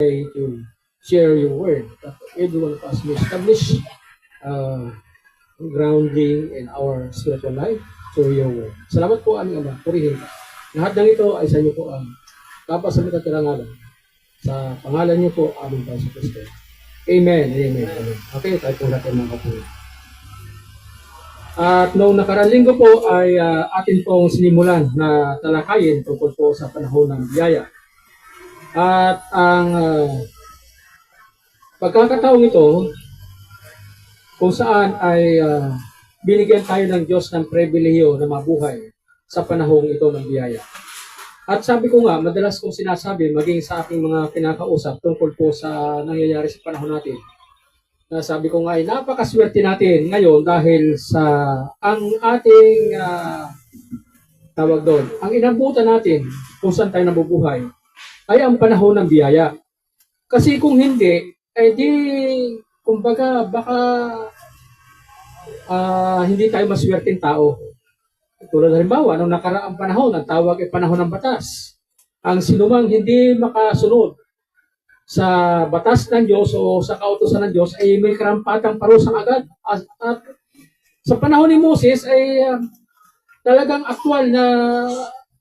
to share your word that every one of us may establish uh, grounding in our spiritual life through your word. Salamat po aming Ama, purihin ka. Lahat ng ito ay sa inyo po ang kapasalit at karangalan. Sa pangalan niyo po, aming Panginoon sa Kristo. Amen. Amen. Amen. Okay, tayo po natin mga kapunin. At noong nakarang linggo po ay atin pong sinimulan na talakayin tungkol po sa panahon ng biyaya. At ang pagkakataong ito, kung saan ay binigyan tayo ng Diyos ng pribilehiyo na mabuhay sa panahong ito ng biyaya. At sabi ko nga, madalas kong sinasabi, maging sa aking mga kinakausap tungkol po sa nangyayari sa panahon natin, na sabi ko nga ay napakaswerte natin ngayon dahil sa ang ating tawag doon, ang inabutan natin kung saan tayo nabubuhay ay ang panahon ng biyaya. Kasi kung hindi, eh di, kumbaga, baka hindi tayo maswerteng tao. Tulad halimbawa, nung nakaraang panahon, ang tawag ay panahon ng batas. Ang sinumang hindi makasunod sa batas ng Diyos o sa kautusan ng Diyos ay may karampatang parusa agad. At sa panahon ni Moses ay talagang aktual na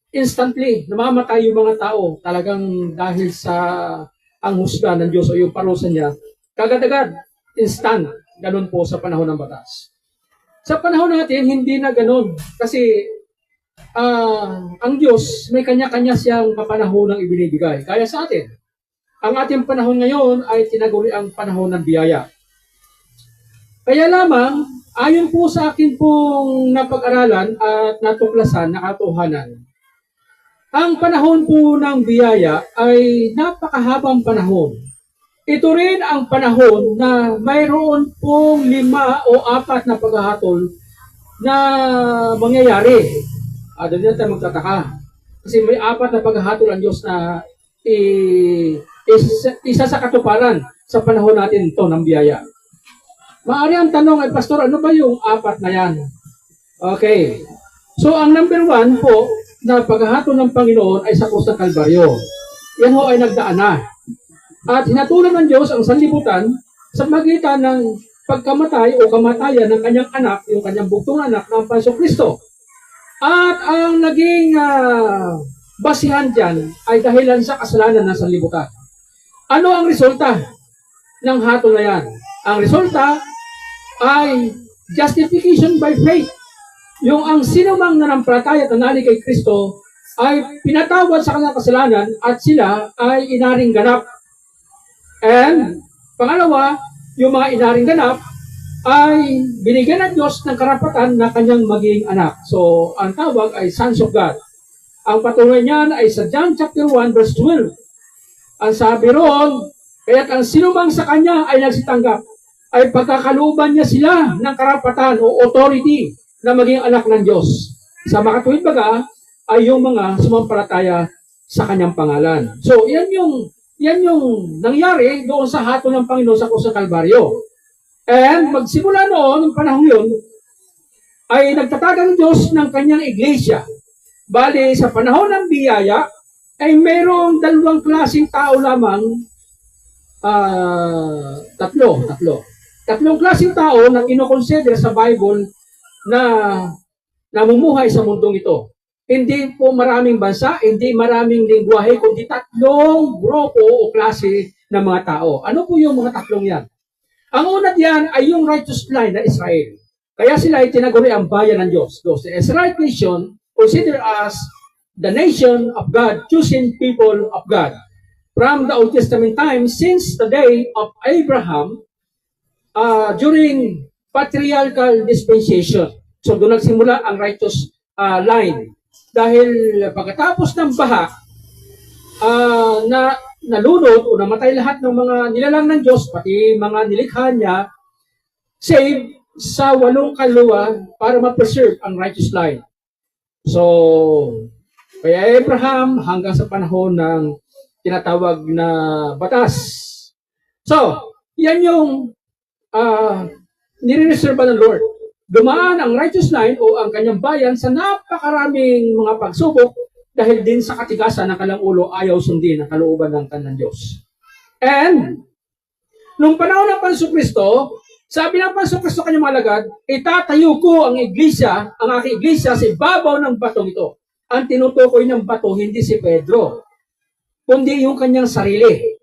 instantly namamatay yung mga tao talagang dahil sa ang husga ng Diyos o yung parusa niya. Kagad-agad, instant, ganun po sa panahon ng batas. Sa panahon natin, hindi na ganun. Kasi ang Diyos, may kanya-kanya siyang kapanahonang ibinibigay. Kaya sa atin, ang ating panahon ngayon ay tinaguri ang panahon ng biyaya. Kaya lamang, ayon po sa akin pong napag-aralan at natuklasan na katotohanan, ang panahon po ng biyaya ay napakahabang panahon. Ito rin ang panahon na mayroon pong 5 o 4 na paghahatol na mangyayari. Doon tayo magtataka. Kasi may 4 na paghahatol ang Diyos na isa sa katuparan sa panahon natin ito ng biyaya. Maaari ang tanong ay, Pastor, ano ba yung 4 na yan? Okay. So, ang number 1 po na paghahatol ng Panginoon ay sa krus ng Kalbaryo. Yan ho ay nagdaan na. At hinatulan ng Diyos ang sanlibutan sa magitan ng pagkamatay o kamatayan ng kanyang anak, yung kanyang bugtong anak na ang Panginoong Kristo. At ang naging basihan dyan ay dahilan sa kasalanan ng sanlibutan. Ano ang resulta ng hatol na yan? Ang resulta ay justification by faith. Yung ang sinumang nanampalataya at nananalig kay Kristo ay pinatawad sa kanilang kasalanan at sila ay inaring ganap. And pangalawa, yung mga inaring ganap ay binigyan ng Diyos ng karapatan na kanyang maging anak. So, ang tawag ay sons of God. Ang patunay niyan ay sa John chapter 1 verse 12. Ang sabi roon, kaya't ang sinumang sa kanya ay nagsitanggap, ay pagkakalooban niya sila ng karapatan o authority na maging anak ng Diyos. Sa makatuwid baga ay yung mga sumampalataya sa kanyang pangalan. So, yan yung nangyari doon sa hatol ng Panginoon sa krus ng Kalbaryo. And magsimula noon, ng panahon yun, ay nagtatag ang Diyos ng kanyang iglesia. Bali, sa panahon ng biyaya, ay mayroong 2 klaseng tao lamang, tatlo. 3 klaseng tao na kinoconsider sa Bible na namumuhay sa mundong ito. Hindi po maraming bansa, hindi maraming lingwahe, kundi 3 grupo o klase ng mga tao. Ano po yung mga 3 yan? Ang una diyan ay yung righteous line na Israel. Kaya sila ay tinaguri ang bayan ng Diyos. The Israelite nation considered as the nation of God, chosen people of God. From the Old Testament times, since the day of Abraham, during patriarchal dispensation. So doon nagsimula ang righteous line. Dahil pagkatapos ng baha, na nalunod o namatay lahat ng mga nilalang ng Diyos, pati mga nilikha niya, save sa 8 kaluluwa para ma-preserve ang righteous line. So, kaya Abraham hanggang sa panahon ng tinatawag na batas. So, yan yung nire-reserve ng Lord. Dumaan ang righteous line o ang kanyang bayan sa napakaraming mga pagsubok dahil din sa katigasan ng kanilang ulo ayaw sundin ang kalooban ng kanilang Diyos. And, nung panahon ng Panso Kristo, sabi ng Panso Kristo kanyang mga alagad, itatayo ko ang iglesia, ang aking iglesia sa ibabaw ng batong ito. Ang tinutukoy ng bato, hindi si Pedro, kundi yung kanyang sarili.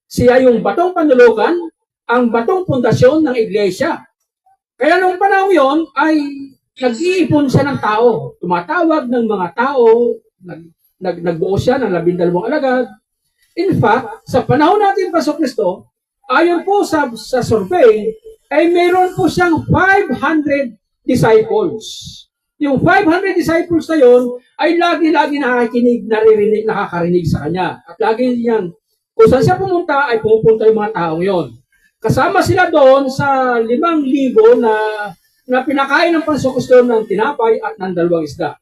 Siya yung batong panulukan, ang batong pundasyon ng iglesia. Kaya nung panahon yon ay nag-iipon siya ng tao. Tumatawag ng mga tao, nagbuo siya ng 12 alagad. In fact, sa panahon natin Panso Kristo, ayon po sa survey, ay mayroon po siyang 500 disciples. Yung 500 disciples na yun, ay lagi-lagi nakikinig, naririnig, nakakarinig sa kanya. At lagi niyang, kung saan siya pumunta, ay pupunta yung mga taong yon. Kasama sila doon sa 5,000 na pinakain ng Panso Kristo ng tinapay at ng 2 isda.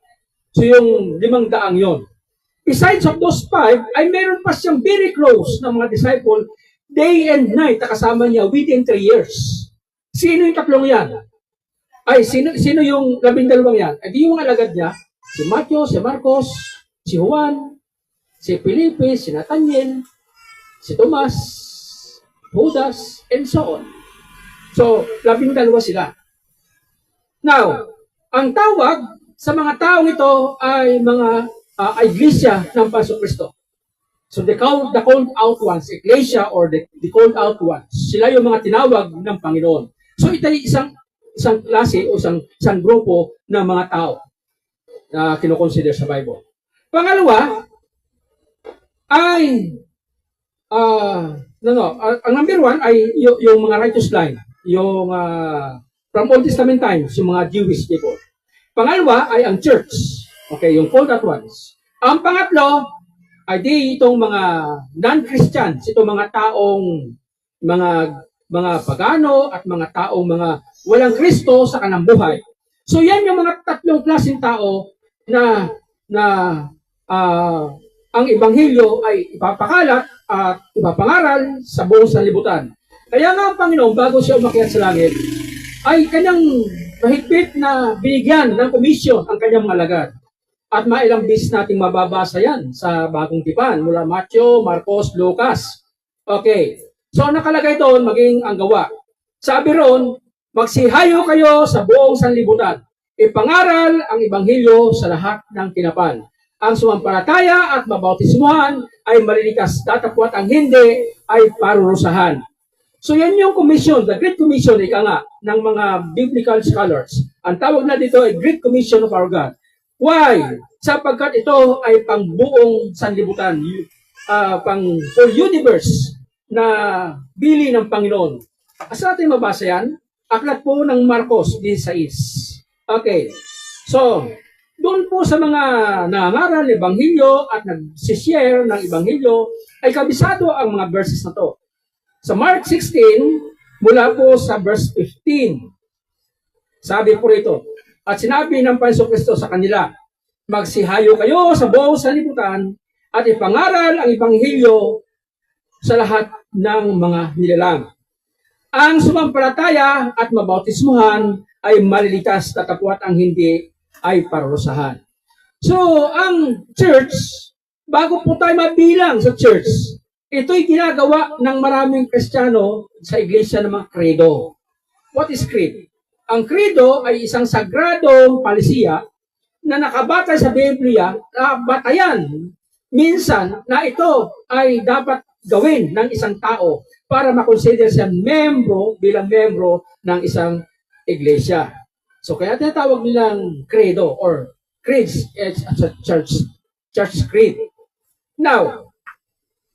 So yung 500 yon. Besides of those 5, ay meron pa siyang very close na mga disciple, day and night, na kasama niya within 3 years. Sino yung tatlong yan? Ay, sino yung 12 yan? Ay, di yung alagad niya, si Matthew, si Marcos, si Juan, si Felipe, si Nathaniel, si Tomas, Judas, and so on. So, 12 sila. Now, ang tawag sa mga taong ito ay mga iglesia ng Panso Kristo. So, the called out ones, iglesia or the called out ones, sila yung mga tinawag ng Panginoon. So, ito ay isang klase o isang grupo ng mga tao na kinoconsider sa Bible. Pangalawa, ay ang number 1 ay yung mga righteous line, yung from Old Testament times, yung mga Jewish people. Pangalawa ay ang church. Okay, yung called out ones. Ang pangatlo ay di itong mga non-Christians, itong mga taong mga pagano at mga taong mga walang Kristo sa kanang buhay. So yan yung mga tatlong klaseng tao na ang ebanghelyo ay ipapakalat at ipapangaral sa buong sanlibutan. Kaya nga ang Panginoon, bago siya umakyat sa langit, ay kanyang mahigpit na binigyan ng komisyon ang kanyang mga alagad. At mailang beses nating mababasa yan sa Bagong Tipan, mula Matthew, Marcos, Lucas. Okay. So nakalagay doon, maging ang gawa. Sabi ron, magsihayo kayo sa buong sanlibutan. Ipangaral ang ebanghelyo sa lahat ng tinapan. Ang sumampalataya at mabautismuhan ay malilikas, datapwat ang hindi ay parurusahan. So yan yung commission, the Great Commission, ika nga, ng mga biblical scholars. Ang tawag na dito ay Great Commission of our God. Why? Sapagkat ito ay pangbuong sanlibutan, pang whole universe na bili ng Panginoon. Asa natin mabasa yan? Aklat po ng Marcos 16. Okay. So, doon po sa mga nangangaral ng Ebanghelyo at nagsishare ng Ebanghelyo, ay kabisado ang mga verses na to. Sa Mark 16, mula po sa verse 15, sabi po rito, at sinabi ng Panso Kristo sa kanila, magsihayo kayo sa buong sanlibutan at ipangaral ang Ebanghelyo sa lahat ng mga nilalang. Ang sumampalataya at mabautismuhan ay malilitas, tatapwat ang hindi ay parurusahan. So, ang church, bago po tayo mabilang sa church, ito'y ginagawa ng maraming Kristiyano sa iglesia ng mga credo. What is creed? Ang credo ay isang sagradong palisiya na nakabatay sa Biblia na batayan minsan na ito ay dapat gawin ng isang tao para makonsider siya bilang membro ng isang iglesia. So kaya tinatawag nilang credo or creeds as a church creed. Now,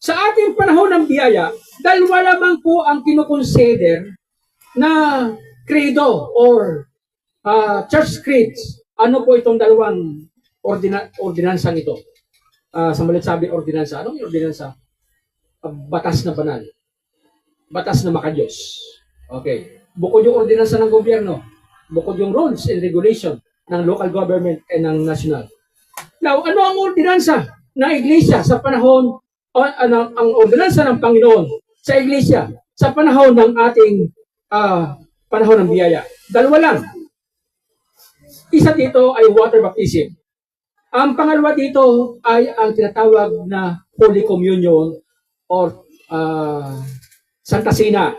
sa ating panahon ng biyaya, dalawa lamang po ang kinukonsider na credo or church creeds. Ano po itong dalawang ordinansang ito? Sa malit sabi, ordinansa. Anong ordinansa? Batas na banal. Batas na makadiyos. Okay. Bukod yung ordinansa ng gobyerno, bukod yung rules and regulation ng local government and ng national. Now, ano ang ordinansa ng iglesia sa panahon, ang ordinansa ng Panginoon sa iglesia sa panahon ng ating panahon ng biyaya? Dalawa lang. Isa dito ay water baptism. Ang pangalawa dito ay ang tinatawag na Holy Communion or Santa Cena.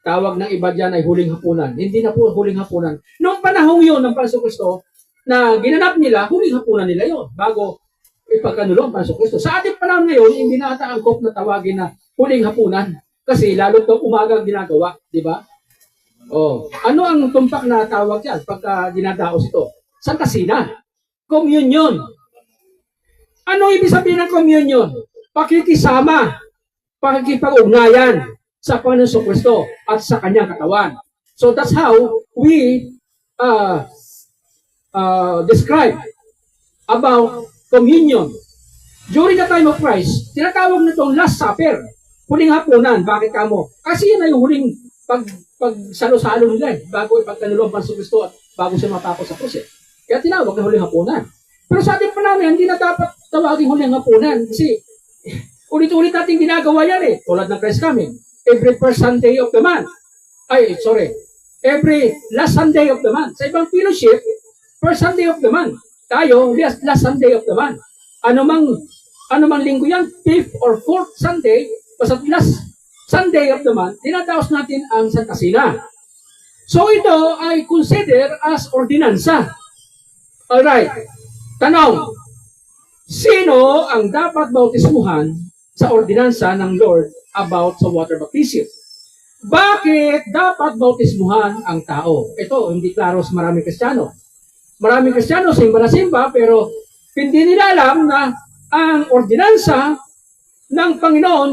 Tawag ng iba dyan ay huling hapunan. Hindi na po huling hapunan. Noong panahong yun ng Panso Kristo, na ginanap nila, huling hapunan nila yon bago ipagkanulo ang Panso Kristo. Sa ating panahon ngayon, hindi na ata angkop na tawagin na huling hapunan. Kasi lalo to umagang ginagawa, di ba? Oh, ano ang tumpak na tawag yan pagka dinadaos ito? Santa Cena. Communion. Ano ibig sabihin ng communion? Pakikisama, pakikipag-ugnayan sa Panginoon Kristo at sa kanyang katawan. So that's how we describe about communion. During the time of Christ, tinatawag na itong Last Supper. Huling hapunan. Bakit kamo? Kasi yan ay yung huling pagsalo-salo nila bago ipagkanulo ang Panginoon Kristo at bago siya matapos sa krus. Kaya tinawag na huling hapunan. Pero sa ating panahon, hindi na dapat tawagin huling hapunan kasi ulit-ulit natin ginagawa yan tulad ng Christ coming. Every first Sunday of the month. Every last Sunday of the month. Sa ibang fellowship, first Sunday of the month. Tayo, last Sunday of the month. Ano mang linggo yan, 5th or 4th Sunday, basta last Sunday of the month, dinadaos natin ang Santa Cena. So ito ay consider as ordinansa. Alright. Tanong, sino ang dapat bautismuhan sa ordinansa ng Lord about sa water baptism? Bakit dapat bautismuhan ang tao? Ito, hindi klaro sa maraming Kristiyano. Maraming Kristiyano simba na simba, pero hindi nila alam na ang ordinansa ng Panginoon,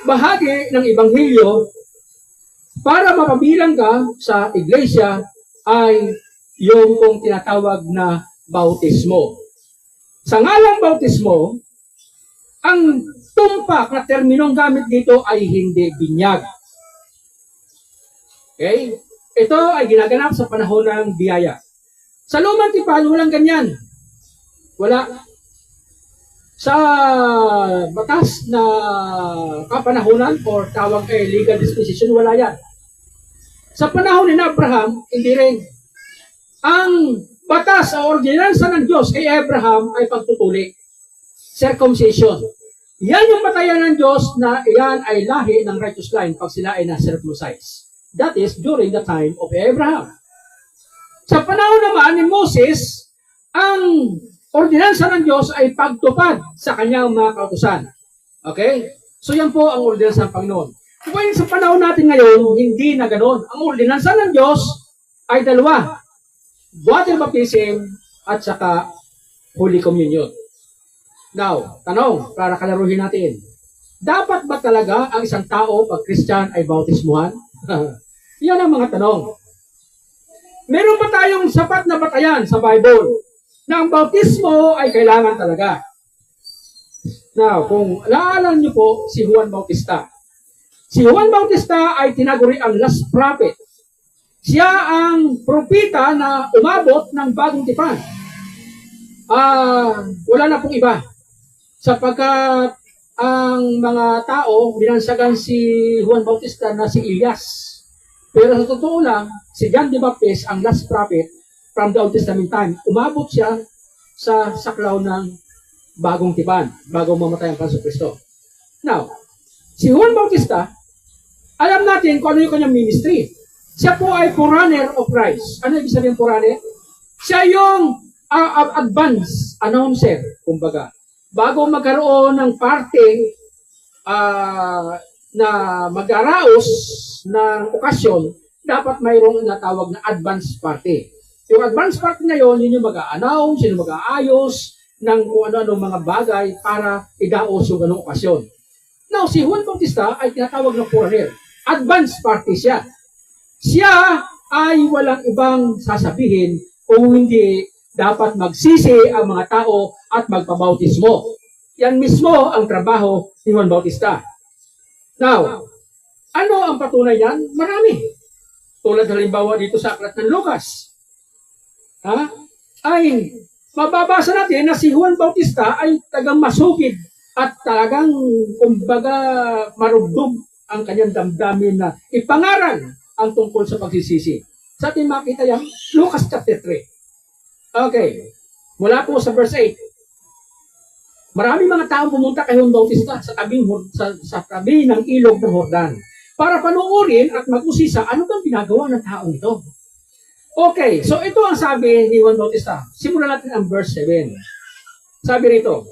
bahagi ng Ebanghelyo, para mapabilang ka sa iglesia, ay yung kung tinatawag na bautismo. Sa ngalang bautismo, ang tumpak na terminong gamit dito ay hindi binyag. Okay? Ito ay ginaganap sa panahon ng biyaya. Sa lumang tipan, walang ganyan. Wala. Sa batas na kapanahunan or tawag legal disposition, wala yan. Sa panahon ni Abraham, hindi rin. Ang batas o ordinansa ng Diyos kay Abraham ay pagtutuli. Circumcision. Yan yung batayan ng Diyos na iyan ay lahi ng righteous line pag sila ay na-circumcise. That is during the time of Abraham. Sa panahon naman ni Moses, ang ordinansa ng Diyos ay pagtupad sa kanyang mga kautusan. Okay? So yan po ang ordinansa ng Panginoon. Kung sa panahon natin ngayon, hindi na ganoon. Ang ordinansa ng Diyos ay dalawa. Water baptism at saka Holy Communion. Now, tanong, para kalaruhin natin. Dapat ba talaga ang isang tao pag Christian ay bautismuhan? Yan ang mga tanong. Meron ba tayong sapat na batayan sa Bible na ang bautismo ay kailangan talaga? Now, kung naalala niyo po si Juan Bautista. Si Juan Bautista ay tinaguri ang last prophet. Siya ang propeta na umabot ng bagong tipan. Wala na pong iba. Sapagkat ang mga tao, binansagan si Juan Bautista na si Elias. Pero sa totoo lang, si John the Baptist, ang last prophet from the Old Testament time, umabot siya sa saklaw ng bagong tipan, bago mamatay ang Panginoon Kristo. Now, si Juan Bautista, alam natin kung ano yung kanyang ministry. Siya po ay forerunner of Christ. Ano ibig sabihin forerunner? Siya yung advance announcer, kumbaga. Bago magkaroon ng party na mag-araos ng okasyon, dapat mayroong natawag na advance party. Yung advance party na yun yung mag-a-announce, yung mag-aayos ng kung ano-ano mga bagay para idaos yung ganong okasyon. Now, si Juan Bautista ay tinatawag na forerunner. Advance party siya. Siya ay walang ibang sasabihin kung hindi dapat magsisi ang mga tao at magpabautismo. Yan mismo ang trabaho ni Juan Bautista. Now, ano ang patunay yan? Marami. Tulad halimbawa dito sa aklat ng Lucas. Ay mababasa natin na si Juan Bautista ay tagang masugid at talagang kumbaga marugdog ang kanyang damdamin na ipangaral ang tungkol sa pagsisisi. Sa atin makita yan, Lucas chapter 3. Okay. Mula po sa verse 8. Maraming mga tao pumunta kay Juan Bautista sa tabi ng ilog ng Jordan para panuorin at mag-usisa ano bang ginagawa ng taong ito. Okay, so ito ang sabi ni Juan Bautista. Simulan natin ang verse 7. Sabi rito,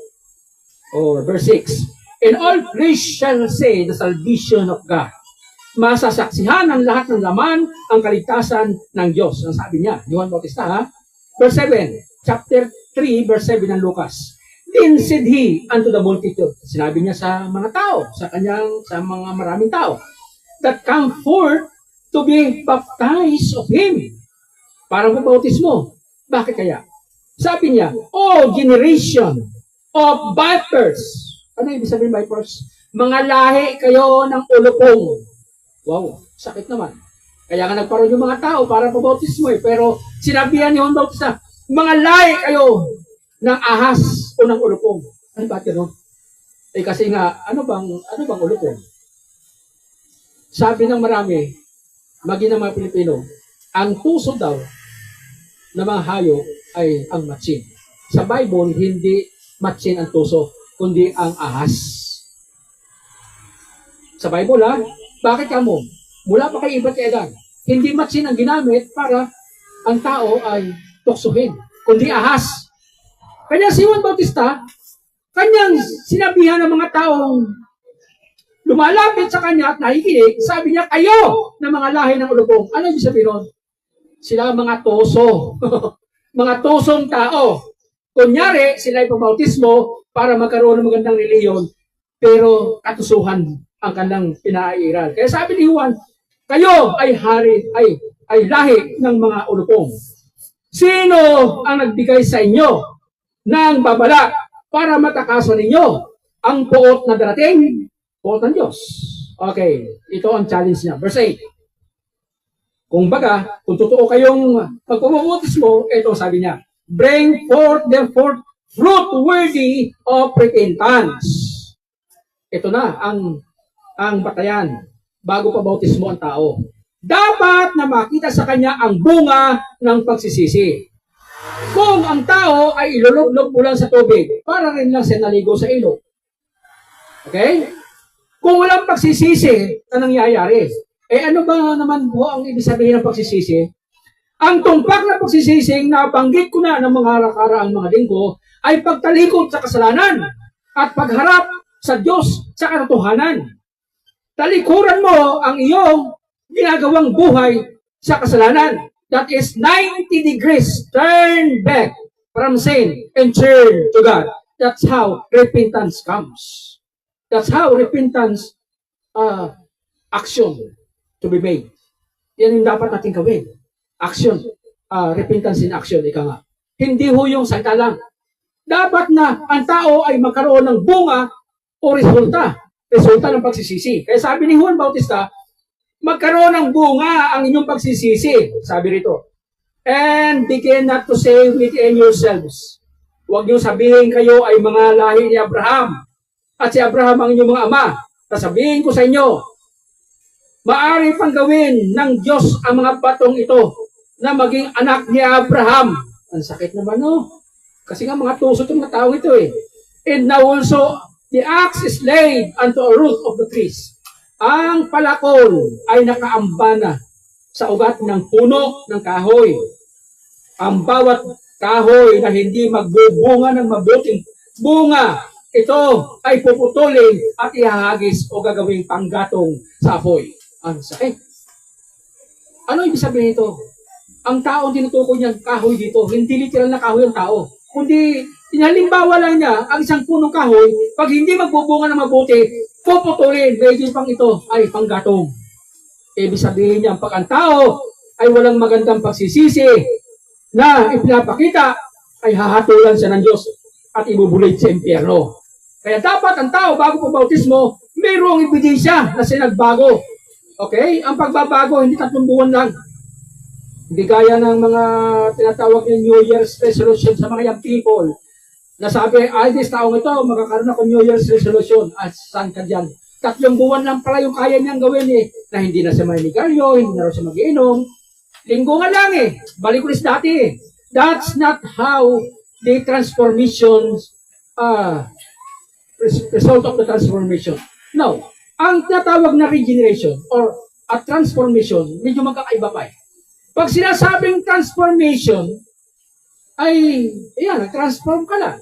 or verse 6, "And all flesh shall say the salvation of God." Masasaksihan ng lahat ng laman ang kaligtasan ng Diyos. Ang sabi niya, ni Juan Bautista, ha? Verse 7, chapter 3, verse 7 ng Lucas. "Then said he unto the multitude," sinabi niya sa mga tao, sa mga maraming tao, "that come forth to be baptized of him." Parang baptismo. Bakit kaya? Sabi niya, "O generation of vipers." Ano ibig sabihin vipers? Mga lahi kayo ng ulupong. Wow, sakit naman. Kaya nga nagparoon yung mga tao para pabautismo eh. Pero sinabihan ni Juan Bautista, mga lahi kayo ng ahas o ng ulupong. Ano ba yun? Eh kasi nga, ano bang ulupong? Sabi ng marami, maging ng mga Pilipino, ang puso daw ng mga hayop ay ang matsin. Sa Bible, hindi matsin ang tuso, kundi ang ahas. Sa Bible, ha? Bakit ka mo? Mula pa kay Iba't Edan, hindi matsin ang ginamit para ang tao ay tuksuhin, kundi ahas. Kanya si Juan Bautista, kanyang sinabihan ng mga taong lumalapit sa kanya at nakikinig, sabi niya, kayo na mga lahi ng ulupong. Ano yung sabihin nun? Sila mga toso. Mga tosong tao. Kunyari, sila ay pabautismo para magkaroon ng magandang reliyon, pero katusuhan ang kanilang pinairal. Kaya sabi ni Juan, kayo ay ay lahi ng mga ulupong. Sino ang nagbigay sa inyo ng babala para matakasan ninyo ang puot na darating? Puot ng Diyos. Okay, ito ang challenge niya. Verse 8. Kung totoo kayong pagpapabautismo, ito sabi niya, bring forth therefore fruit worthy of repentance. Ito na ang batayan bago pa bautismo ang tao. Dapat na makita sa kanya ang bunga ng pagsisisi. Kung ang tao ay ilulublob mo lang sa tubig, para rin lang siya naligo sa ilog. Okay? Kung walang pagsisisi, anong nangyayari? Ano ba naman po ang ibig sabihin ng pagsisisi? Ang tumpak na pagsisising nabanggit ko na ng mga nakaraang mga linggo ay pagtalikod sa kasalanan at pagharap sa Diyos sa katotohanan. Talikuran mo ang iyong ginagawang buhay sa kasalanan. That is 90 degrees turn back from sin and turn to God. That's how repentance comes. That's how repentance action to be made. Yan yung dapat natin gawin. Action. Repentance in action, ika nga. Hindi ho yung salita lang. Dapat na ang tao ay magkaroon ng bunga o resulta. Resulta ng pagsisisi. Kaya sabi ni Juan Bautista, magkaroon ng bunga ang inyong pagsisisi. Sabi rito. And begin not to say within yourselves. Huwag niyo sabihin kayo ay mga lahi ni Abraham. At si Abraham ang inyong mga ama. Sasabihin ko sa inyo, maaari pang gawin ng Diyos ang mga batong ito na maging anak ni Abraham. Ang sakit naman, no? Kasi nga mga tuso itong na tao ito eh. And now also, the axe is laid unto a root of the trees. Ang palakol ay nakaambana sa ugat ng puno ng kahoy. Ang bawat kahoy na hindi magbubunga ng mabuting bunga, ito ay puputulin at ihahagis o gagawing panggatong sa apoy. Ang sakit. Ano ibig sabihin ito? Ang tao tinutukoy niya kahoy dito, hindi literal na kahoy ang tao. Kundi, inalimbawa lang niya ang isang punong kahoy, pag hindi magbubunga ng mabuti, puputulin, medyo pang ito ay panggatong. Ibig sabihin niya, pag ang tao ay walang magandang pagsisisi na ipinapakita, ay hahatulan siya ng Diyos at ibubulit sa impyerno. Kaya dapat ang tao bago po bautismo, mayroong ebidensya na siya nagbago. Okay? Ang pagbabago, hindi 3 buwan lang. Hindi gaya ng mga tinatawag ng New Year's resolution sa mga young people. Nasabi, this taong ito, magkakaroon ako New Year's resolution. Saan ka dyan? 3 buwan lang pala yung kaya niyang gawin eh. Na hindi na siya maninigaryo, hindi na siya mag-iinom. Linggo nga lang eh. Balik ulit dati eh. That's not how the transformations result of the transformation. Now, ang tinatawag na regeneration or a transformation, medyo magkakaiba pa eh. Pag sinasabing transformation, ay, ayan, nag-transform ka lang.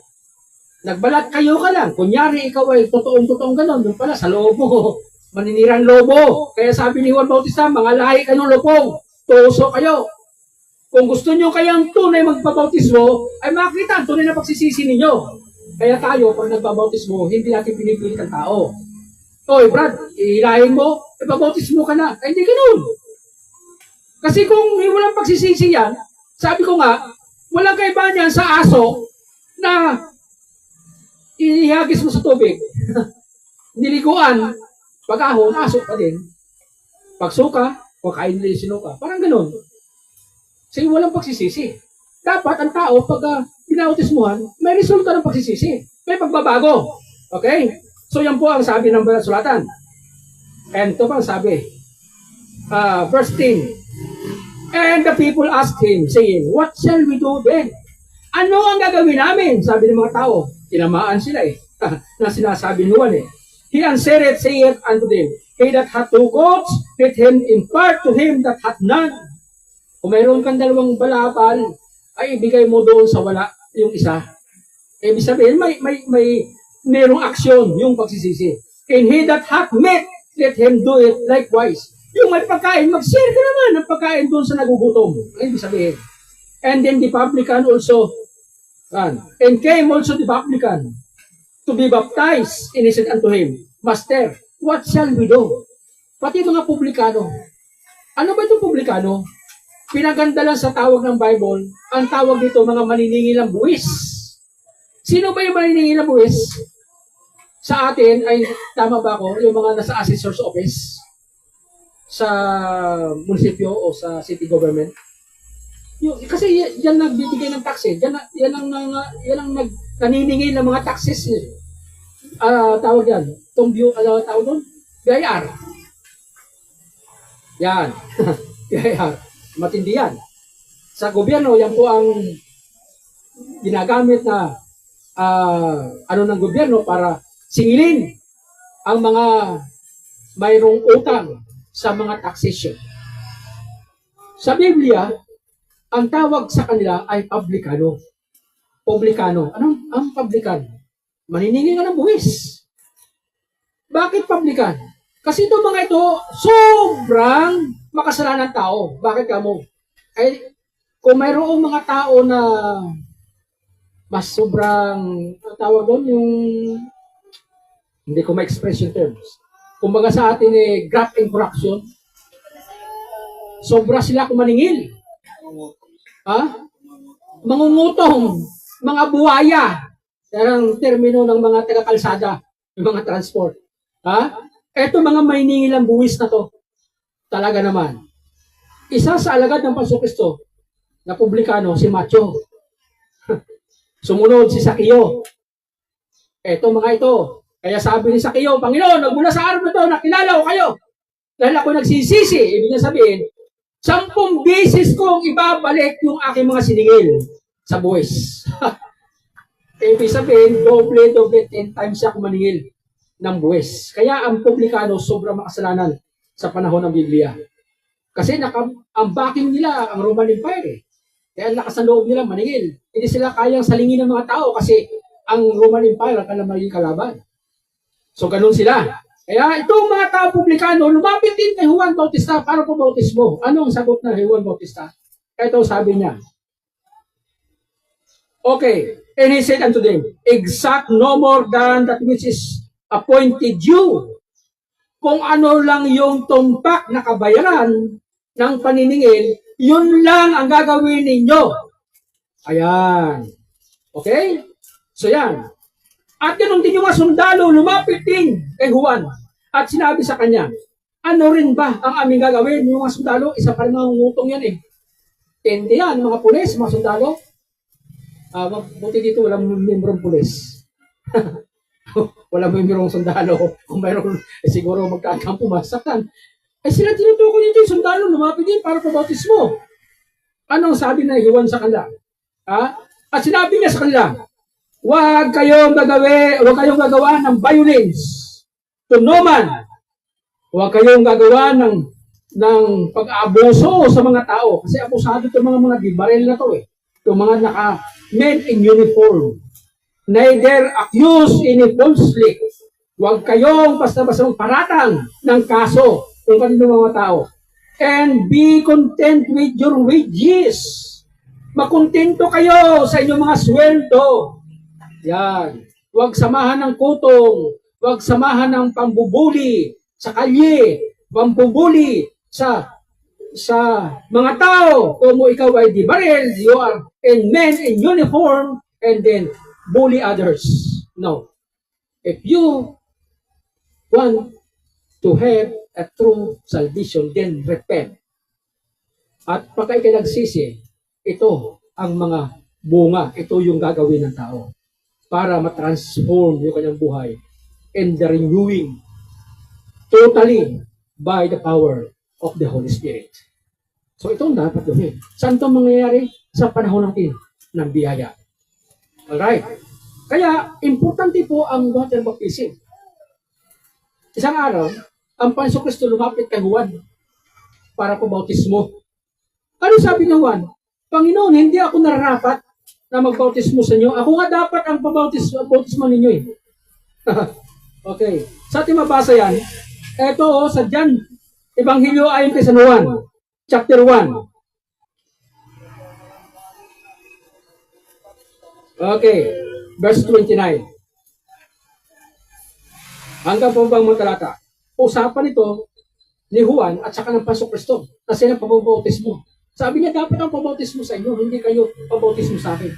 Nagbalat kayo ka lang. Kunyari, ikaw ay totoong ganon. Doon pala, sa lobo. Maninirang lobo. Kaya sabi ni Juan Bautista, mga lahi kayong lopong. Tuso kayo. Kung gusto nyo kayang tunay magpabautismo, ay makita ang tunay na pagsisisi ninyo. Kaya tayo, pag nagbabautismo, hindi natin pinipilit ang tao. Oy, Brad, ihilahin mo, ipabautismo ka na. Ay, hindi ganun. Kasi kung walang pagsisisi yan, sabi ko nga, walang kaiba niyan sa aso na ihagis mo sa tubig. Niliguan, pag-ahon, aso pa din. Pagsuka, kakain nila yung sinuka. Parang ganun. Kasi walang pagsisisi. Dapat ang tao, pag pinautismuhan, may resulta ng pagsisisi. May pagbabago. Okay? So yan po ang sabi ng sulatan. And ito pa ang sabi. Verse 10. And the people asked him, saying, what shall we do then? Ano ang gagawin namin? Sabi ng mga tao. Tinamaan sila eh. Na sinasabi ni Juan eh. He answered, saith unto them, he that hath 2 coats, let him impart to him that hath none. Kung mayroon kang 2 balabal, ay ibigay mo doon sa wala yung isa. Ibig sabihin, mayroong aksyon yung pagsisisi. And he that hath meat, let him do it likewise. Yung may pagkain, mag-share ka naman ng pagkain doon sa nagugutom. Ibig sabihin. And then the publican also, and came also the publican to be baptized, and he said unto him, Master, what shall we do? Pati mga publikano. Ano ba itong publikano? Pinaganda lang sa tawag ng Bible, ang tawag dito mga maniningil ng buwis. Sino ba yung maniningil ng buwis? Sa atin, ay tama ba ako, yung mga nasa assessor's office sa munisipyo o sa city government? Kasi yan nagbibigay ng tax eh. Yan ang naniningil ng mga taxes eh. Tawag yan. Tawag doon? BIR. Yan. BIR. Matindi yan. Sa gobyerno, yan po ang ginagamit na ng gobyerno para singilin ang mga mayroong utang sa mga taxation. Sa Biblia, ang tawag sa kanila ay publikano. Publikano. Anong ang publikan? Maniningil ng buwis. Bakit publikan? Kasi ito mga ito, sobrang makasalanan tao. Bakit kamo? Ay, kung mayroong mga tao na mas sobrang, tawag doon, yung, hindi ko ma-express yung terms. Kumbaga sa atin eh, graft and corruption. Sobra sila kumaningil. Mangungutong, mga buwaya. Yan ang termino ng mga taga-kalsada, ng mga transport. Eto mga maniningil ang buwis na to. Talaga naman. Isa sa alagad ng Pasukristo na publikano, si Macho. Sumunod si Sakio. Eto mga ito. Kaya sabi ni Sakio, Panginoon, nagmula sa araw na ito, nakilala ko kayo. Dahil ako nagsisisi, ibig niya sabihin, 10 beses kong ibabalik yung aking mga siningil sa buwis. Ibig sabihin, doble, 10 times siya kumaningil ng buwis. Kaya ang publikano sobrang makasalanan sa panahon ng Biblia. Kasi ang backing nila, ang Roman Empire eh. Kaya lakas ng loob nila maningil. Hindi sila kayang salingin ng mga tao kasi ang Roman Empire ang kanilang magiging kalaban. So ganun sila. Kaya itong mga tao publikano, lumapit din kay Juan Bautista para po bautismo. Ano ang sagot na kay Juan Bautista? Ito sabi niya. Okay. And he said unto them, exact no more than that which is appointed you. Kung ano lang yung tumpak na kabayaran ng paniningil, yun lang ang gagawin ninyo. Ayan. Okay? So yan. At ganun din yung mga sundalo, lumapit din kay Juan. At sinabi sa kanya, ano rin ba ang aming gagawin? Yung mga sundalo, isa pa rin mga ngutong yan eh. Tende yan, mga pulis, mga sundalo. Buti dito, walang membrong pulis. Walang membrong sundalo. Kung mayroon, siguro magkakang pumasaktan. Sila tinutukoy dito yung sundalo, lumapit din para pabautismo. Anong sabi na Juan sa kanila? At sinabi niya sa kanila, Huwag kayong gagawa ng violence to no man. Huwag kayong gagawa ng pag-abuso sa mga tao. Kasi abusado itong mga gibaril na to eh. Itong mga men in uniform. Neither accuse any falsely. Huwag kayong basta-basta paratang ng kaso kung kanino mga tao. And be content with your wages. Makontento kayo sa inyong mga sweldo. Yan. Huwag samahan ng kutong. Huwag samahan ng pambubuli sa kalye. Pambubuli sa mga tao. Kung ikaw ay di baril, you are in men in uniform and then bully others. No. If you want to have a true salvation, then repent. At pagka ikay nagsisi, ito ang mga bunga. Ito yung gagawin ng tao para matransform yung kanyang buhay and the renewing totally by the power of the Holy Spirit. So ito ang dapat gawin. Saan ito mangyayari? Sa panahon natin ng biyaya. Alright. Kaya, importante po ang water baptism. Isang araw, ang Panginoon Kristo lumapit kay Juan para pabautismo. Ano sabi ng Juan? Panginoon, hindi ako nararapat na magbautismo sa inyo. Ako nga dapat ang pabautismo ninyo eh. Okay. Sa ating mabasa yan, eto sa John, Ebanghelyo ayon kay San Juan, chapter 1. Okay, verse 29. Hanggang po bang mga talata. Usapan ito ni Juan at saka ng Panginoong Kristo na sila pabautismo. Sabi niya, dapat ang pabautismo sa inyo, hindi kayo pabautismo sa akin.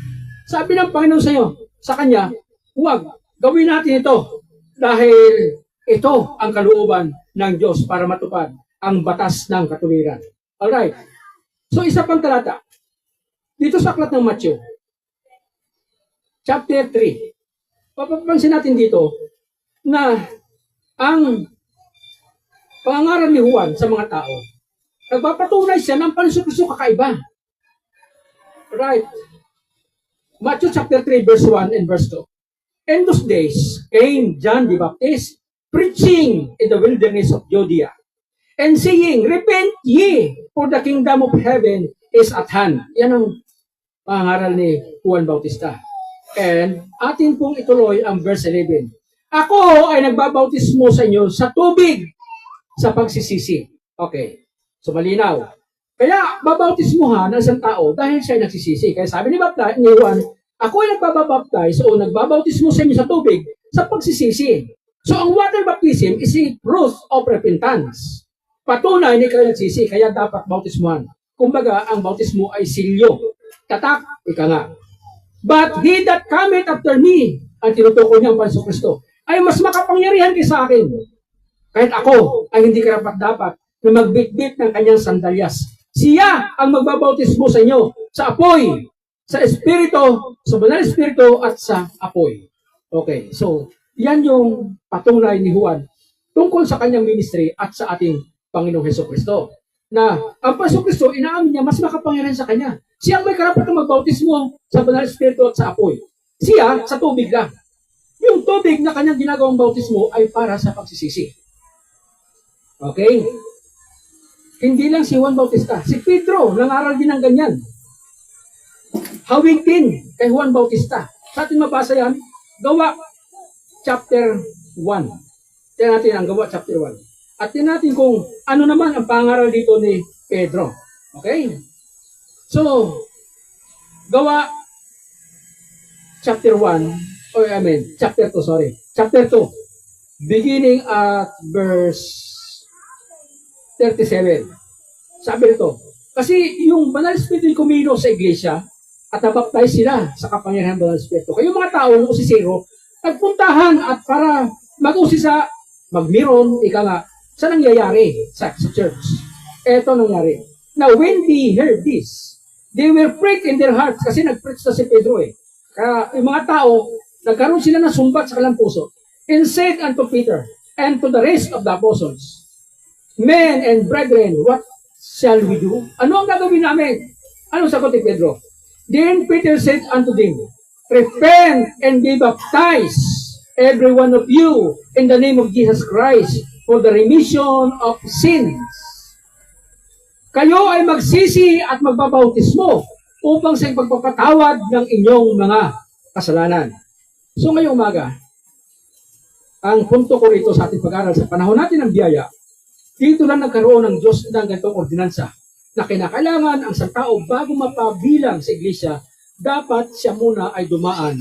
Sabi ng Panginoon sa iyo, sa Kanya, huwag, gawin natin ito dahil ito ang kalooban ng Diyos para matupad ang batas ng katuwiran. Alright. So, isa pang talata. Dito sa aklat ng Matthew, chapter 3. Papapansin natin dito na ang pangaral ni Juan sa mga tao, nagpapatunay siya ng Panginoon Kristo kakaiba. Right. Matthew chapter 3 verse 1 and verse 2. In those days came John the Baptist preaching in the wilderness of Judea and saying, repent ye, for the kingdom of heaven is at hand. Yan ang pangaral ni Juan Bautista. And atin pong ituloy ang verse 11. Ako ay nagbabautismo sa inyo sa tubig sa pagsisisi. Okay. So malinaw. Kaya babautismuhan ang isang tao dahil siya ay nagsisisi. Kaya sabi ni Juan, ako ay nagbabaptize o nagbabautismo sa inyo sa tubig sa pagsisisi. So ang water baptism is a proof of repentance. Patunay na ikaw nagsisi, kaya dapat bautismuhan. Kumbaga, ang bautismo ay silyo. Tatak, ika nga. But he that cometh after me, ang tinutukoy niya ang Panginoon Kristo, ay mas makapangyarihan kaysa akin. Kahit ako ay hindi karapat-dapat na magbitbit ng kanyang sandalyas. Siya ang magbabautismo sa inyo sa apoy, sa Espiritu, sa Banal Espiritu at sa apoy. Okay, so yan yung patunay ni Juan tungkol sa kanyang ministry at sa ating Panginoong Hesukristo. Na ang Panginoong Kristo, inaamin niya, mas makapangyarihan sa kanya. Siya ang may karapat na magbautismo sa Banal Espiritu at sa apoy. Siya sa tubig lang. Yung tubig na kanyang ginagawang bautismo ay para sa pagsisisi. Okay? Hindi lang si Juan Bautista. Si Pedro, nangaral din ng ganyan. Hawig din kay Juan Bautista. Sa atin mabasa yan, Gawa chapter 1. Tingnan natin ang Gawa chapter 1. At tingnan natin kung ano naman ang pangaral dito ni Pedro. Okay? So, Gawa chapter 1, chapter 2, sorry. Chapter 2, beginning at verse 37. Sabi nito, kasi yung Banal Espiritu yung kumino sa iglesia at nabaptize sila sa kapangyarihan ng Banal Espiritu. Kaya yung mga tao, yung usisero, nagpuntahan at para mag-usisa, magmiron, ika nga, sa nangyayari sa church. Eto nangyari. Now, when they heard this, they were pricked in their hearts kasi nag-preach na si Pedro eh. Kaya yung mga tao, nagkaroon sila ng sumbat sa kanilang puso and said unto Peter and to the rest of the apostles, men and brethren, what shall we do? Ano ang gagawin namin? Anong sagot ni Pedro? Then Peter said unto them, repent and be baptized, every one of you, in the name of Jesus Christ, for the remission of sins. Kayo ay magsisi at magbabautismo upang sa ipagpapatawad ng inyong mga kasalanan. So ngayong umaga, ang punto ko rito sa ating pag-aaral sa panahon natin ng biyaya, dito lang nagkaroon ng Diyos ng ganitong ordinansa na kinakailangan ang isang tao bago mapabilang sa iglesia, dapat siya muna ay dumaan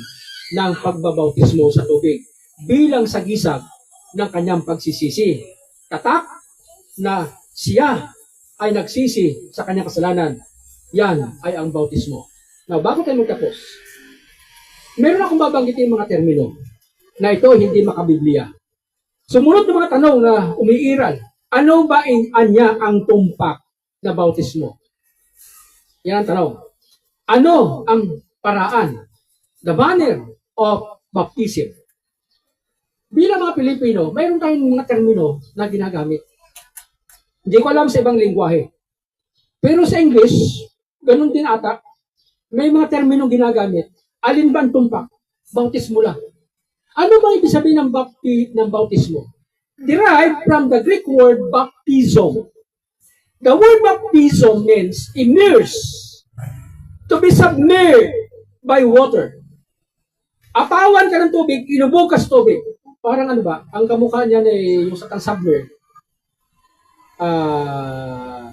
ng pagbabautismo sa tubig bilang sagisag ng kanyang pagsisisi. Tatak na siya ay nagsisi sa kanyang kasalanan. Yan ay ang bautismo. Now, bago tayo magtapos, meron akong babanggitin mga termino na ito hindi makabiblia. Sumunod ng mga tanong na umiiral, ano ba anya ang tumpak na bautismo? Yan ang tanong. Ano ang paraan? The manner of baptism. Bilang mga Pilipino, mayroon tayong mga termino na ginagamit. Hindi ko alam sa ibang lingwahe. Pero sa English, ganun din ata, may mga termino ginagamit. Alin ba ang tumpak? Bautismo lang. Ano bang ibig sabihin ng bautismo? Derived from the Greek word baptizo. The word baptizo means immerse, to be submerged by water. Apawan ka ng tubig, inubog ka sa tubig. Parang ano ba? Ang kamukha niya na yung sa submerged.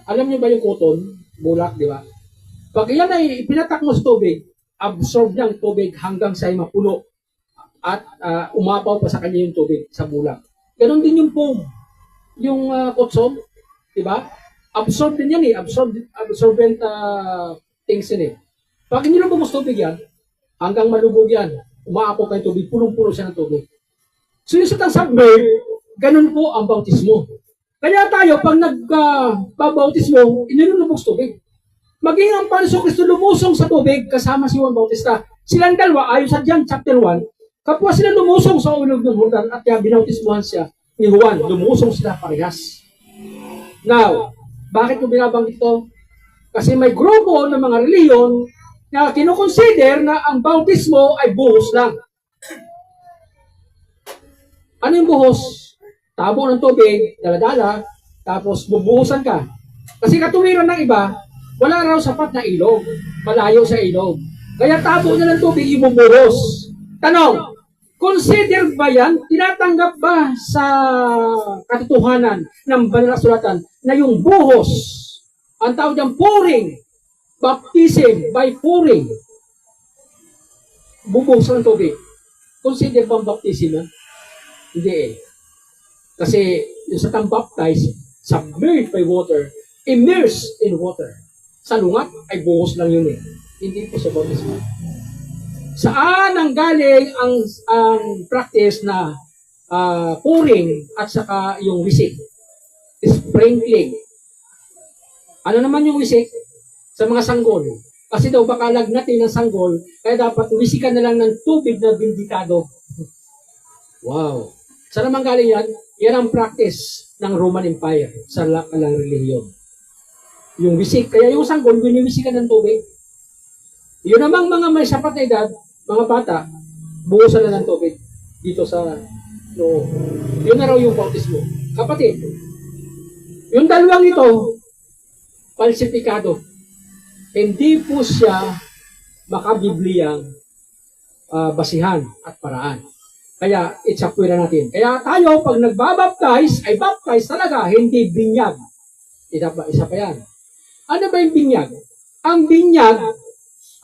Alam niyo ba yung cotton? Bulak, di ba? Pag yan ay pinatak mo sa tubig, absorb niya ang tubig hanggang sa mapuno at umapaw pa sa kanya yung tubig sa bulak. Ganon din yung foam. Yung kotson, di ba? Absorb din yan absorbent things yan eh. Pag nilubog mo sa tubig yan, hanggang malubog yan, umaapaw pa yung tubig, punong-puno siya ng tubig. So yung sa submerge, ganun po ang bautismo. Kaya tayo, pag nagbabautismo, inilulubog sa tubig. Maging ang Panginoon Kristo lumusong sa tubig kasama si Juan Bautista. Silang dalawa, ayon sa John chapter 1, kapwa sila lumusong sa ulog ng Jordan at kaya binautismuhan siya ni Juan. Lumusong sila parehas. Now, bakit ko binabanggit ito? Kasi may grupo ng mga reliyon na kinukonsider na ang bautismo ay buhos lang. Ano yung buhos? Tabo ng tubig, dala-dala, tapos bubuhusan ka. Kasi katuwiran ng iba, wala raw sapat na ilog, malayo sa ilog. Kaya tabo na ng tubig, ibubuhos. Tanong, consider ba yan? Tinatanggap ba sa katotohanan ng banal na sulatan na yung buhos, ang tawag niyang pouring, baptism by pouring, bubuhos ng tubig. Consider bang baptism yan? Hindi eh. Kasi yung sa baptize, submerged by water, immersed in water. Sa lungat ay buhos lang yun eh. Hindi po sa baptism. Saan ang galing ang practice na pouring at saka yung wisik? Sprinkling. Ano naman yung wisik? Sa mga sanggol. Kasi daw baka lagnatin ng sanggol, kaya dapat wisikan na lang ng tubig na bindikado. Wow. Saan naman galing yan? Yan ang practice ng Roman Empire sa lalang relihiyon. Yung wisik. Kaya yung sanggol, binibisikan ng tubig. Yun namang mga may sapat na edad, mga bata, buhusan na ng tubig dito sa noo. Yun na raw yung bautismo. Kapatid, yung dalawang ito, falsifikado. Hindi po siya makabibliyang basihan at paraan. Kaya, itsapwira natin. Kaya tayo, pag nagbabaptize, ay baptize talaga, hindi binyag. Isa pa yan. Ano ba yung binyag? Ang binyag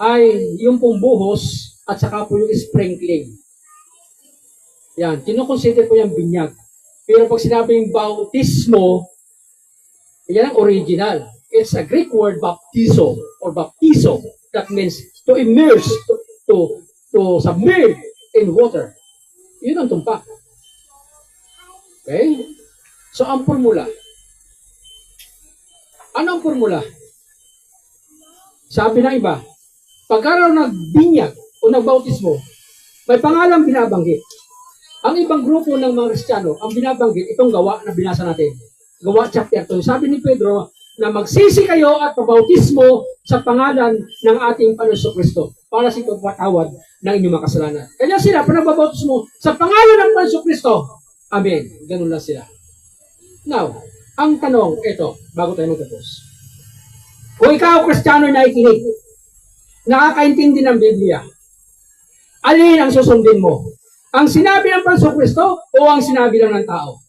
ay yung pong buhos at saka po yung sprinkling. Yan, kinukonsider ko yung binyag. Pero pag sinabi yung bautismo, yan ang original. It's a Greek word, baptizo, or baptizo. That means to immerse, to submerge in water. Yun ang tumpak. Okay? So, ang formula. Ano ang formula? Sabi ng iba, pagka nagbinyag o nagbautismo, may pangalang binabanggit. Ang ibang grupo ng mga Kristiyano, ang binabanggit, itong gawa na binasa natin. Gawa chapter 2. Sabi ni Pedro, na magsisi kayo at pabautismo sa pangalan ng ating Panginoon Kristo para sa pagpatawad ng inyong mga kasalanan. Kaya sila, panagbabautismo sa pangalan ng Panginoong Kristo. Amen. Ganun lang sila. Now, ang tanong, ito, bago tayo magtapos. Kung ikaw, Kristiyano na ikinig, nakakaintindi ng Biblia, alin ang susundin mo? Ang sinabi ng Panginoong Kristo o ang sinabi lang ng tao?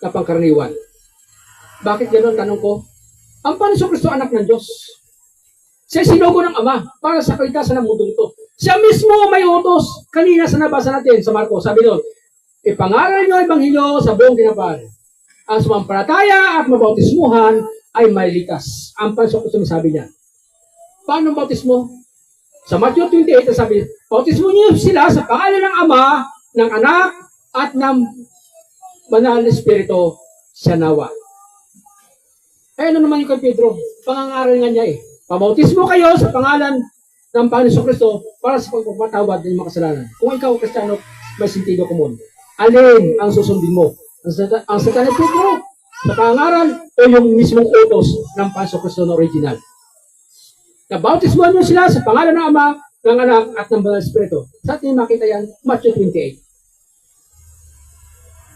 Na pangkaraniwan. Bakit gano'n? Tanong ko. Ang Panginoong Kristo, anak ng Diyos. Siya sinugo ng Ama para sa kaligtasan ng mundong ito. Siya mismo may utos. Kanina sa nabasa natin sa Marcos, sabi doon, ipangaral niyo ang Ebanghelyo sa buong kinapal. Ang sumampalataya at mabautismuhan ay may likas. Ang Panginoong Kristo sabi niya. Paano ang bautismo? Sa Matthew 28, sabi, bautismo niyo sila sa pangalan ng Ama, ng Anak, at ng Banal na Espiritu sa nawa. Eh, ano naman yung kay Pedro? Pangangaral nga niya eh. Pabautismo kayo sa pangalan ng Panginoong Kristo para sa pagpapatawad ng mga kasalanan. Kung ikaw, Kristiyano, may sentido komon. Alin ang susundin mo? Ang salita ni Pedro sa pangangaral o yung mismong utos ng Panginoong Kristo na original? Nabautismo niyo sila sa pangalan ng Ama, ng Anak, at ng Banal na Espiritu. Sa atin makita yan, Matthew 28.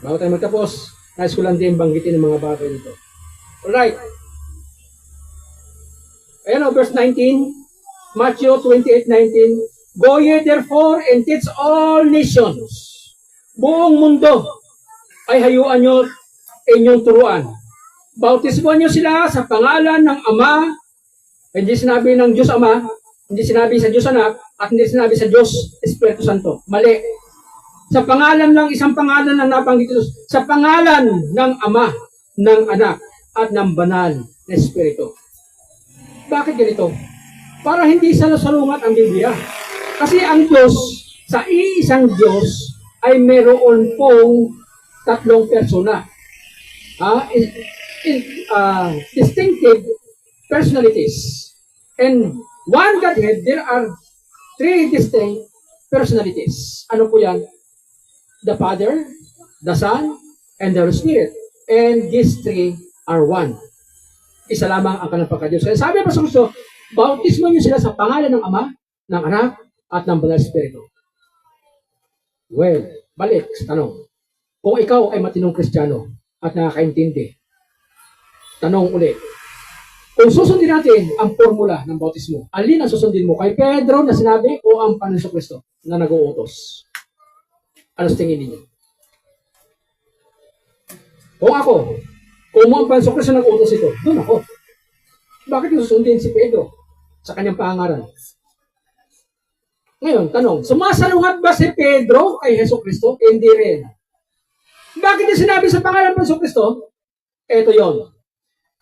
Bago tayo magtapos, nais ko lang din banggitin ng mga bagay nito. Alright. Ayan o, verse 19. Matthew 28:19. Go ye therefore and teach all nations. Buong mundo ay hayuan nyo inyong turuan. Bautismuhan nyo sila sa pangalan ng Ama. Hindi sinabi ng Diyos Ama, hindi sinabi sa Diyos Anak, at hindi sinabi sa Diyos Espiritu Santo. Mali. Sa pangalan lang, isang pangalan na nabanggit ito, sa pangalan ng Ama, ng Anak, at ng Banal na Espiritu. Bakit ganito? Para hindi salungat ang Biblia. Kasi ang Diyos, sa iisang Diyos, ay meron pong tatlong persona. Distinctive personalities. And one Godhead, there are three distinct personalities. Ano po yan? The Father, the Son, and the Holy Spirit. And these three are one. Isa lamang ang kanilang pagka-Diyos. Kaya sabi ng Pastor Kristo, bautismo niyo sila sa pangalan ng Ama, ng Anak, at ng Banal na Espiritu. Well, balik sa tanong. Kung ikaw ay matinong Kristiyano at nakakaintindi, tanong ulit, kung susundin natin ang formula ng bautismo, alin ang susundin mo? Kay Pedro na sinabi o ang Panginoong Kristo na nag-uutos? Ano sa tingin ninyo? Kung ako, kung mo ang Panginoong Kristo nag-uutos ito, doon ako. Bakit susundin si Pedro sa kanyang pangaral? Ngayon, tanong, sumasalungat ba si Pedro kay Hesus Kristo? Hindi rin. Bakit niya sinabi sa pangalan ng Panginoong Kristo? Ito yon.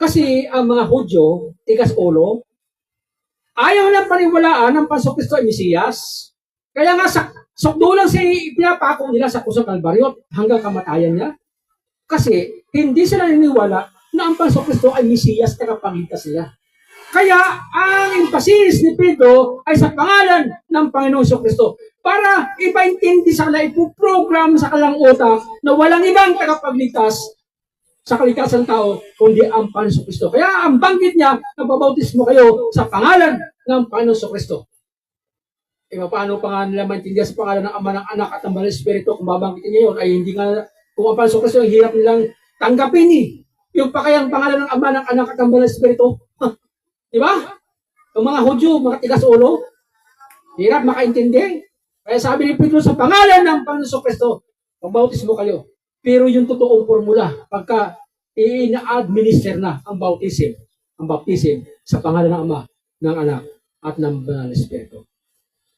Kasi ang mga Hudyo, tigas ulo, ayaw lang paniwalaan ng Panginoong Kristo ay Mesiyas. Kaya nga, sukdo lang pinapako nila sa kusang Kalbaryo hanggang kamatayan niya. Kasi hindi sila naniniwala na ang Panginoong Kristo ay Mesiyas, tagapagligtas niya. Kaya ang emphasis ni Pedro ay sa pangalan ng Panginoong Kristo para ipaintindi sa kanila, ipoprogram sa kanilang utak na walang ibang tagapagligtas sa kalikasan ng tao kundi ang Panginoong Kristo. Kaya ang banggit niya, nagbabautismo kayo sa pangalan ng Panginoong Kristo. E paano pa nga nila maintindihan sa pangalan ng Ama, ng Anak at ng Banal na Espiritu kung babanggitin niya yun ay hindi nga, kung ang Panginoong Kristo, ang hirap nilang tanggapin yung pa kayang pangalan ng Ama, ng Anak at ng Banal na Espiritu. Di ba? Ang mga Hudyo, mga tigas ulo, hirap makaintindi. Kaya sabi ni Pedro, sa pangalan ng Panginoong Kristo, magbautismo kayo. Pero yung totoong formula, pagka i-administer na ang baptism sa pangalan ng Ama, ng Anak, at ng Banal na Espiritu.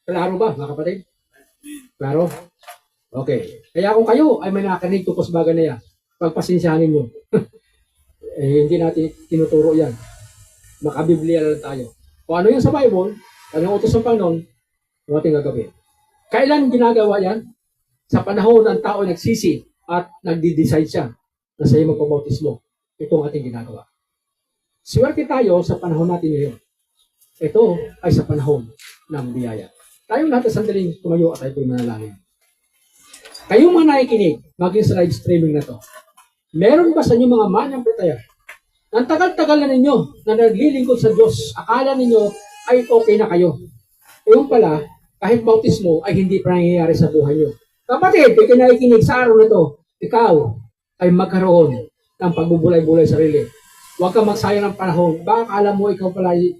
Klaro ba, mga kapatid? Klaro? Okay. Kaya kung kayo ay may nakarinig tungkol sa bagay na yan, pagpasensyahan ninyo. Hindi natin tinuturo yan. Makabiblia lang tayo. Kung ano yung sa Bible, anong utos ng Panginoon, yung ating gagawin. Kailan ginagawa yan? Sa panahon ng tao nagsisi at nagdi-decide siya na sa'yo magpabautismo. Ito ang ating ginagawa. Swerte tayo sa panahon natin ngayon. Ito ay sa panahon ng biyaya. Tayo lahat sa sandaling tumayo at tayo po'y manalangin. Kayong mga nakikinig, maging sa live streaming na to, meron ba sa inyo mga manampalataya? Ang tagal-tagal na ninyo na naglilingkod sa Diyos, akala ninyo ay okay na kayo. Yung pala, kahit bautismo ay hindi pa nangyayari sa buhay nyo. Kapatid, kung nakikinig sa araw na ito, ikaw ay magkaroon ng pagbubulay-bulay sarili. Huwag kang magsayang ng panahon. Baka alam mo ikaw pala ay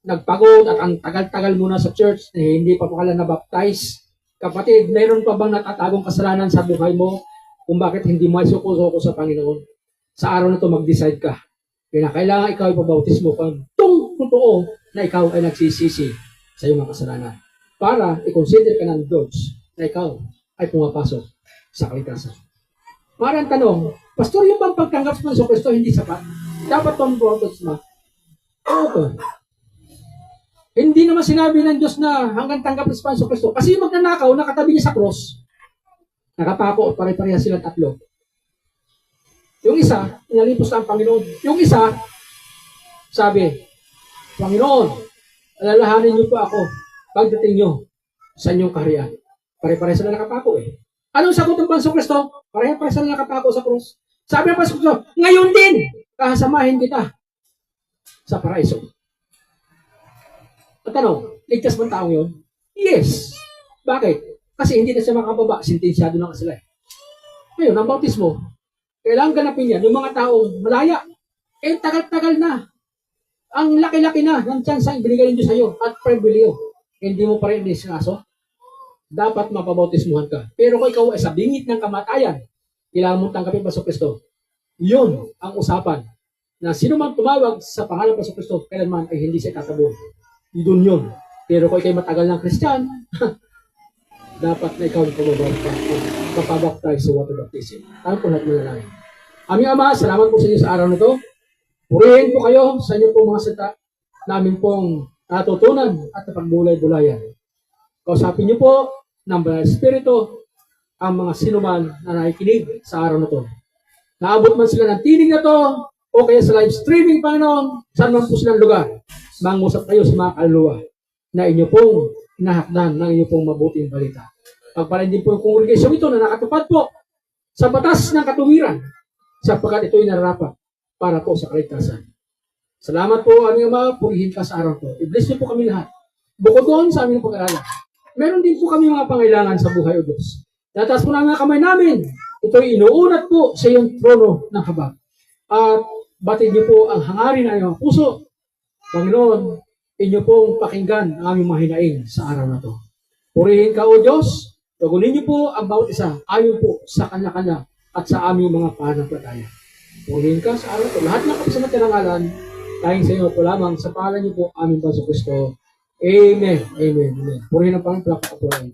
nagpagod at ang tagal-tagal mo na sa church na hindi pa pala na-baptize. Kapatid, mayroon pa bang natatagong kasalanan sa buhay mo kung bakit hindi mo ay suko-suko sa Panginoon? Sa araw na ito, mag-decide ka. Kaya kailangan ikaw ay pabautismo kung totoo na ikaw ay nagsisisi sa iyong mga kasalanan. Para i-consider ka ng Diyos na ikaw ay pumapasok sa kaligtasan. Parang tanong, Pastor, yung bang pagtanggap sa Kristo hindi sapat? Dapat pang bautismo? Oo po. Hindi naman sinabi ng Diyos na hanggang tanggap sa Kristo. Kasi yung magnanakaw, nakatabi niya sa cross. Nakapako, pare-pareha silang tatlo. Yung isa, inalipos na ang Panginoon. Yung isa, sabi, Panginoon, alalahanin niyo po ako pagdating niyo sa inyong kaharian. Pare-pareha sila nakapako eh. Anong sagot ng Pansong Kristo? Pare-pareha sila nakapako sa cross. Sabi ng Pansong Kristo, ngayon din, kahasamahin kita sa paraiso. At tanong, ligtas ba ang tao yun? Yes. Bakit? Kasi hindi na siya makababa, sentensyado na sila eh. Ngayon, ang bautismo, kailangan ganapin yan, yung mga taong malaya. Eh, tagal-tagal na. Ang laki-laki na ng chance ang binigay ng Diyos sa'yo at pribileo. Hindi mo pa rin disinaso. Dapat mapabautismuhan ka. Pero kung ikaw ay sa bingit ng kamatayan, kailangan mong tanggapin pa sa Kristo. Yun ang usapan na sino man tumawag sa pangalan pa sa Kristo, kailanman ay hindi siya tatabuhan. Doon yun. Pero kung ikaw'y matagal ng Christian, dapat na ikaw papabaptize sa water baptism. Tayo po lahat manalangin. Aming Ama, salamat po sa inyo sa araw na ito. Purihin po kayo sa inyo pong mga salita namin pong natutunan at napagbulay-bulayan. Kausapin niyo po ng Banal Espiritu ang mga sinuman na nakikinig sa araw na ito. Naabot man sila ng tinig na to o kaya sa live streaming, Panginoon, saan man po silang lugar. Mangusap kayo sa mga kaluluwa na inyo pong hinahakdan ng inyo pong mabuting balita. Pagpalain din po yung kongregasyon ito na nakatupad po sa batas ng katuwiran sapagkat ito'y nararapat para po sa kaligtasan. Salamat po, aming Ama, purihin ka sa araw ko. I-bless niyo po kami lahat. Bukod doon sa aming pag-aalala, meron din po kami mga pangailangan sa buhay o Diyos. Tataas po namin ang kamay namin. Ito'y inuunat po sa iyong trono ng habag. At batid niyo po ang hangarin ng iyong puso. Panginoon, inyo pong pakinggan ang aming mahinaing sa araw na ito. Purihin ka, O Diyos. Tugunin niyo po ang bawat isa ayon po sa kanya-kanya at sa aming mga pananampalataya. Purihin ka sa araw na ito. Lahat ng kapasamat ng ngalan, tayong sa inyo po lamang sa pangalan niyo po aming Panginoon Kristo. Amen. Amen. Amen. Purihin ang Panginoon.